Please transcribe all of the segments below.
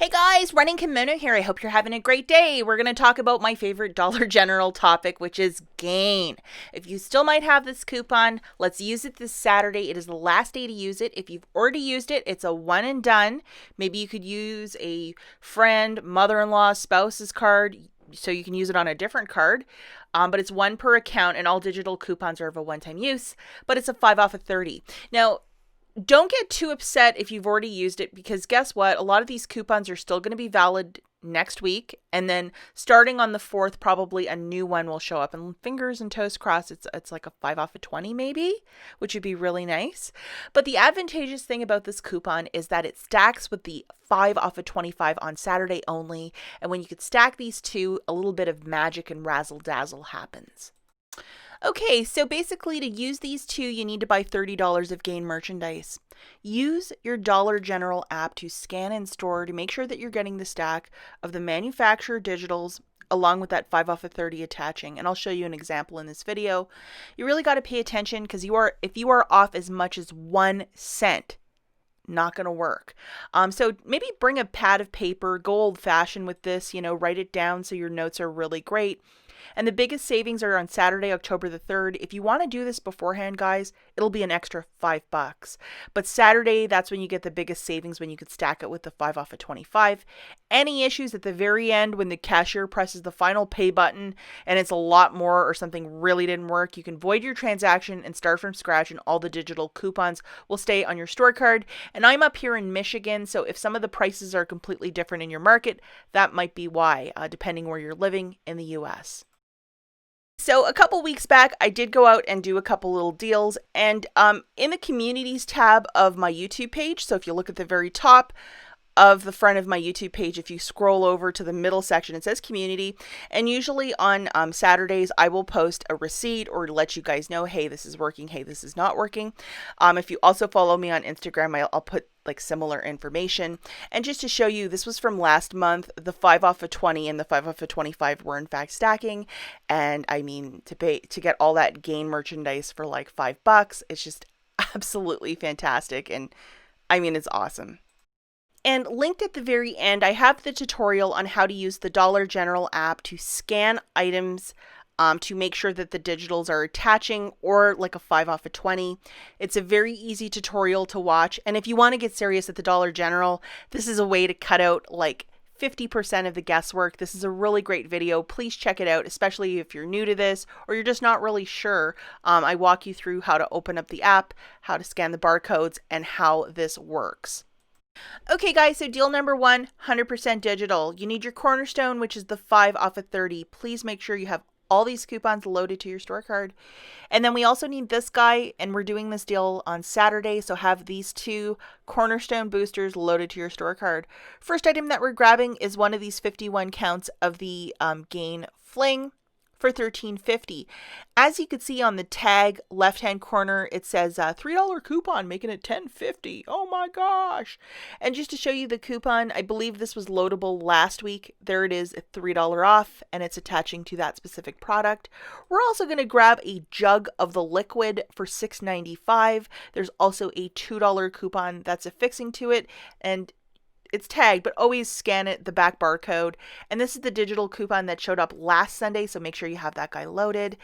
Hey guys, Running Kimono here. I hope you're having a great day. We're going to talk about my favorite Dollar General topic, which is gain. If you still might have this coupon, let's use it this Saturday. It is the last day to use it. If you've already used it, it's a one and done. Maybe you could use a friend, mother-in-law, spouse's card, so you can use it on a different card. But it's one per account, and all digital coupons are of a one-time use, but it's a 5 off of 30. Now, don't get too upset if you've already used it, because guess what? A lot of these coupons are still going to be valid next week, and then starting on the 4th, probably a new one will show up. And fingers and toes crossed, it's like a 5 off of 20 maybe, which would be really nice. But the advantageous thing about this coupon is that it stacks with the 5 off of 25 on Saturday only. And when you could stack these two, a little bit of magic and razzle dazzle happens. Okay, so basically to use these two, you need to buy $30 of Gain merchandise. Use your Dollar General app to scan and store to make sure that you're getting the stack of the manufacturer digitals along with that 5 off of 30 attaching. And I'll show you an example in this video. You really got to pay attention, because if you are off as much as 1 cent, not going to work. So maybe bring a pad of paper, go old fashioned with this, write it down so your notes are really great. And the biggest savings are on Saturday, October the 3rd. If you want to do this beforehand, guys, it'll be an extra $5. But Saturday, that's when you get the biggest savings, when you could stack it with the 5 off of 25. Any issues at the very end when the cashier presses the final pay button and it's a lot more, or something really didn't work, you can void your transaction and start from scratch, and all the digital coupons will stay on your store card. And I'm up here in Michigan, so if some of the prices are completely different in your market, that might be why, depending where you're living in the US. So a couple weeks back, I did go out and do a couple little deals, and in the communities tab of my YouTube page, so if you look at the very top of the front of my YouTube page, if you scroll over to the middle section, it says community. And usually on Saturdays, I will post a receipt or let you guys know, hey, this is working, hey, this is not working. If you also follow me on Instagram, I'll put like similar information. And just to show you, this was from last month. The 5 off of 20 and the 5 off of 25 were in fact stacking. And I mean, to get all that Gain merchandise for like $5, it's just absolutely fantastic. And I mean, it's awesome. And linked at the very end, I have the tutorial on how to use the Dollar General app to scan items to make sure that the digitals are attaching, or like a 5 off of 20. It's a very easy tutorial to watch. And if you want to get serious at the Dollar General, this is a way to cut out like 50% of the guesswork. This is a really great video. Please check it out, especially if you're new to this or you're just not really sure. I walk you through how to open up the app, how to scan the barcodes, and how this works. Okay guys, so deal number 1, 100% digital. You need your cornerstone, which is the 5 off of 30. Please make sure you have all these coupons loaded to your store card. And then we also need this guy, and we're doing this deal on Saturday, so have these 2 cornerstone boosters loaded to your store card. First item that we're grabbing is one of these 51 counts of the Gain Fling for $13.50. As you can see on the tag left hand corner, it says $3 coupon, making it $10.50. Oh my gosh. And just to show you the coupon, I believe this was loadable last week. There it is, at $3 off, and it's attaching to that specific product. We're also going to grab a jug of the liquid for $6.95. There's also a $2 coupon that's affixing to it, and it's tagged, but always scan it, the back barcode. And this is the digital coupon that showed up last Sunday, so make sure you have that guy loaded.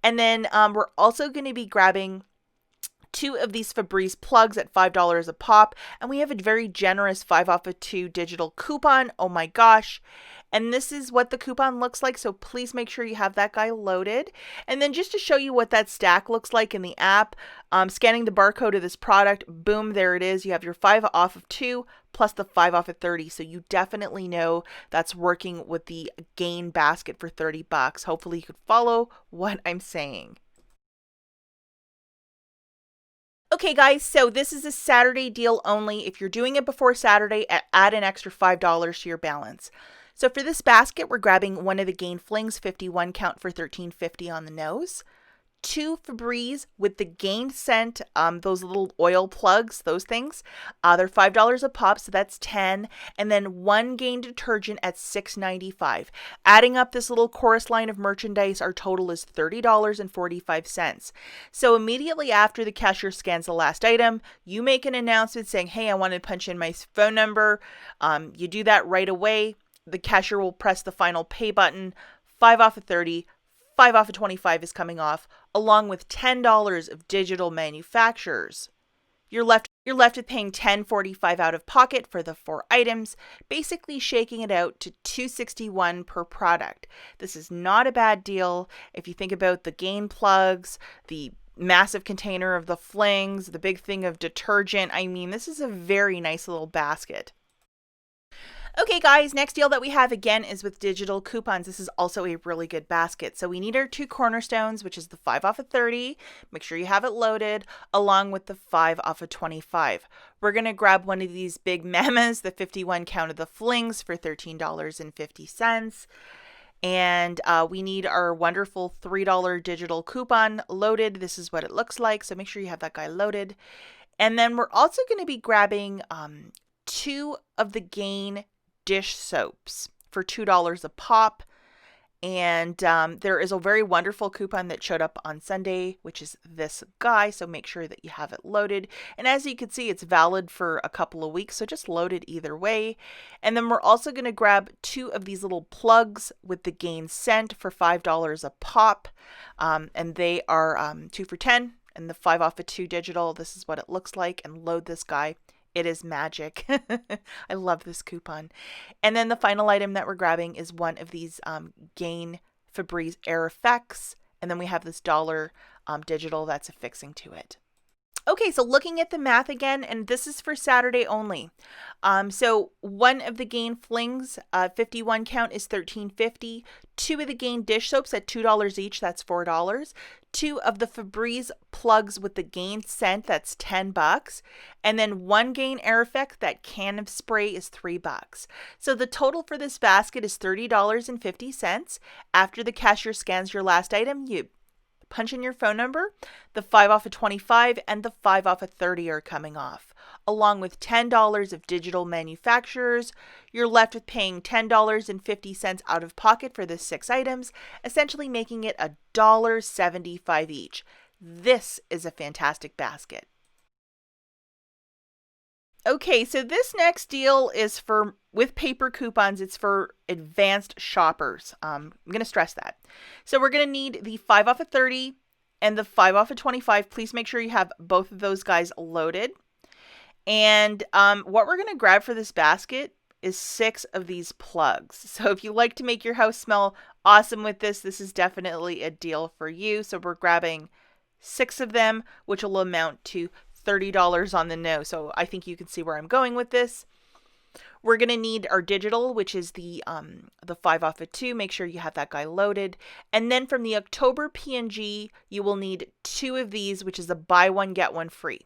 And then we're also going to be grabbing 2 of these Febreze plugs at $5 a pop. And we have a very generous 5 off of 2 digital coupon. Oh my gosh. And this is what the coupon looks like, so please make sure you have that guy loaded. And then just to show you what that stack looks like in the app, scanning the barcode of this product, boom, there it is. You have your 5 off of 2 plus the 5 off of 30. So you definitely know that's working with the Gain basket for $30. Hopefully you could follow what I'm saying. Okay guys, so this is a Saturday deal only. If you're doing it before Saturday, add an extra $5 to your balance. So for this basket, we're grabbing one of the Gain Flings 51 count for $13.50 on the nose, 2 Febreze with the gained scent, those little oil plugs, those things. They're $5 a pop, so that's 10. And then 1 Gain detergent at $6.95. Adding up this little chorus line of merchandise, our total is $30.45. So immediately after the cashier scans the last item, you make an announcement saying, hey, I want to punch in my phone number. You do that right away. The cashier will press the final pay button. 5 off of 30, 5 off of 25 is coming off, along with $10 of digital manufacturers. You're left with paying $10.45 out of pocket for the 4 items, basically shaking it out to $2.61 per product. This is not a bad deal if you think about the Gain plugs, the massive container of the flings, the big thing of detergent. I mean, this is a very nice little basket. Okay guys, next deal that we have again is with digital coupons. This is also a really good basket. So we need our 2 cornerstones, which is the 5 off of 30. Make sure you have it loaded, along with the 5 off of 25. We're going to grab one of these big mamas, the 51 count of the flings for $13.50. And we need our wonderful $3 digital coupon loaded. This is what it looks like. So make sure you have that guy loaded. And then we're also going to be grabbing 2 of the Gain dish soaps for $2 a pop. And there is a very wonderful coupon that showed up on Sunday, which is this guy. So make sure that you have it loaded. And as you can see, it's valid for a couple of weeks. So just load it either way. And then we're also going to grab 2 of these little plugs with the Gain scent for $5 a pop. And they are 2 for 10 and the 5 off of 2 digital. This is what it looks like, and load this guy. It is magic. I love this coupon. And then the final item that we're grabbing is one of these Gain Febreze Air Effects. And then we have this $1 digital that's affixing to it. Okay, so looking at the math again, and this is for Saturday only. So one of the Gain flings, 51 count, is $13.50. 2 of the Gain dish soaps at $2 each, that's $4. 2 of the Febreze plugs with the Gain scent, that's $10. And then 1 Gain Air Effect, that can of spray, is $3. So the total for this basket is $30.50. After the cashier scans your last item, you punch in your phone number, the 5 off of 25 and the 5 off of 30 are coming off. Along with $10 of digital manufacturers, you're left with paying $10.50 out of pocket for the 6 items, essentially making it $1.75 each. This is a fantastic basket. Okay, so this next deal is with paper coupons. It's for advanced shoppers. I'm going to stress that. So we're going to need the 5 off of 30 and the 5 off of 25. Please make sure you have both of those guys loaded. And what we're going to grab for this basket is 6 of these plugs. So if you like to make your house smell awesome with this, this is definitely a deal for you. So we're grabbing 6 of them, which will amount to $30 on the nose. So I think you can see where I'm going with this. We're going to need our digital, which is the 5 off of 2. Make sure you have that guy loaded. And then from the October P&G, you will need 2 of these, which is a buy one, get one free.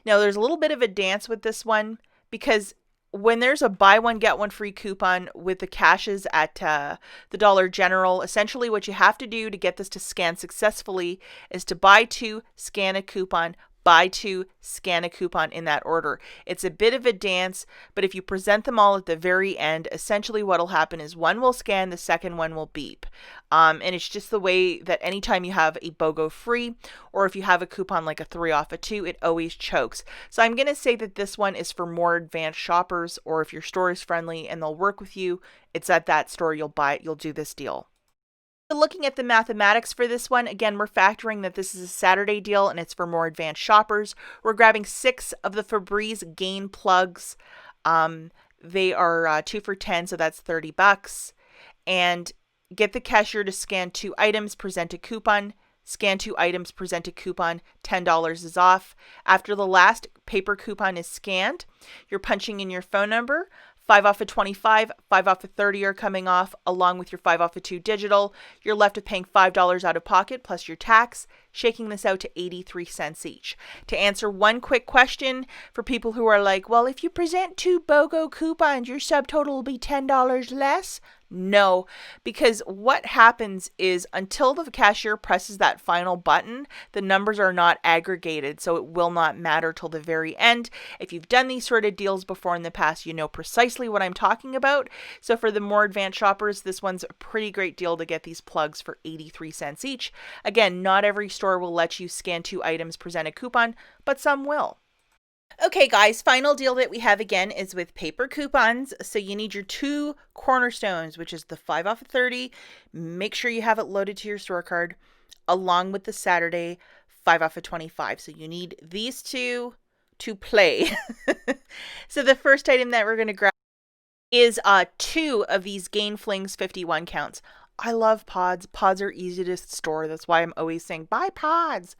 Now, there's a little bit of a dance with this one, because when there's a buy one, get one free coupon with the caches at the Dollar General, essentially what you have to do to get this to scan successfully is to buy 2, scan a coupon, buy 2, scan a coupon, in that order. It's a bit of a dance, but if you present them all at the very end, essentially what will happen is one will scan, the second one will beep. And it's just the way that anytime you have a BOGO free, or if you have a coupon like a 3 off of 2, it always chokes. So I'm going to say that this one is for more advanced shoppers, or if your store is friendly and they'll work with you, it's at that store you'll do this deal. Looking at the mathematics for this one, again, we're factoring that this is a Saturday deal and it's for more advanced shoppers. We're grabbing 6 of the Febreze Gain plugs. They are 2 for 10, so that's $30. And get the cashier to scan 2 items, present a coupon. Scan 2 items, present a coupon, $10 is off. After the last paper coupon is scanned, you're punching in your phone number. 5 off of 25, 5 off of 30 are coming off, along with your 5 off of 2 digital. You're left with paying $5 out of pocket plus your tax, shaking this out to 83 cents each. To answer one quick question for people who are like, well, if you present 2 BOGO coupons, your subtotal will be $10 less. No, because what happens is until the cashier presses that final button, the numbers are not aggregated, so it will not matter till the very end. If you've done these sort of deals before in the past, you know precisely what I'm talking about. So for the more advanced shoppers, this one's a pretty great deal to get these plugs for 83 cents each. Again, not every store will let you scan 2 items, present a coupon, but some will. Okay, guys, final deal that we have again is with paper coupons. So you need your 2 cornerstones, which is the 5 off of 30. Make sure you have it loaded to your store card, along with the Saturday 5 off of 25. So you need these 2 to play. So the first item that we're going to grab is 2 of these Gain Flings 51 counts. I love pods. Pods are easy to store. That's why I'm always saying buy pods.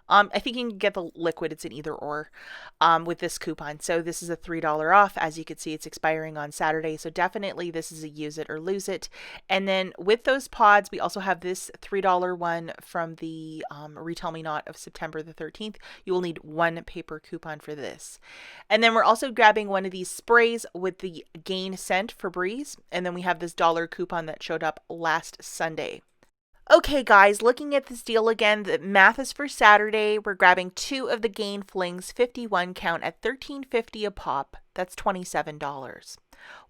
I think you can get the liquid. It's an either or with this coupon. So this is a $3 off. As you can see, it's expiring on Saturday. So definitely this is a use it or lose it. And then with those pods, we also have this $3 one from the Retail Me Not of September the 13th. You will need 1 paper coupon for this. And then we're also grabbing one of these sprays with the Gain scent Febreze. And then we have this $1 coupon that showed up last Sunday. Okay, guys, looking at this deal again, the math is for Saturday. We're grabbing 2 of the Gain Flings 51 count at $13.50 a pop. That's $27.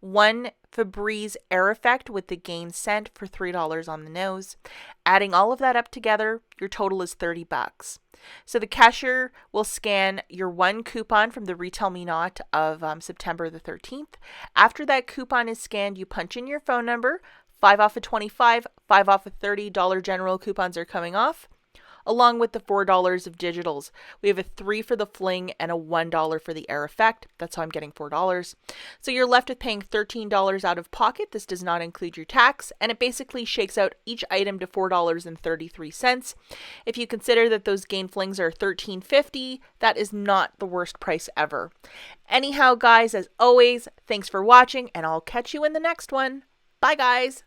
1 Febreze Air Effect with the Gain scent for $3 on the nose. Adding all of that up together, your total is $30. So the cashier will scan your 1 coupon from the Retail Me Not of September the 13th. After that coupon is scanned, you punch in your phone number. 5 off of 25, 5 off of 30 Dollar General coupons are coming off, along with the $4 of digitals. We have a 3 for the fling and a $1 for the air effect. That's how I'm getting $4. So you're left with paying $13 out of pocket. This does not include your tax, and it basically shakes out each item to $4.33. If you consider that those Gain Flings are $13.50, that is not the worst price ever. Anyhow, guys, as always, thanks for watching, and I'll catch you in the next one. Bye, guys.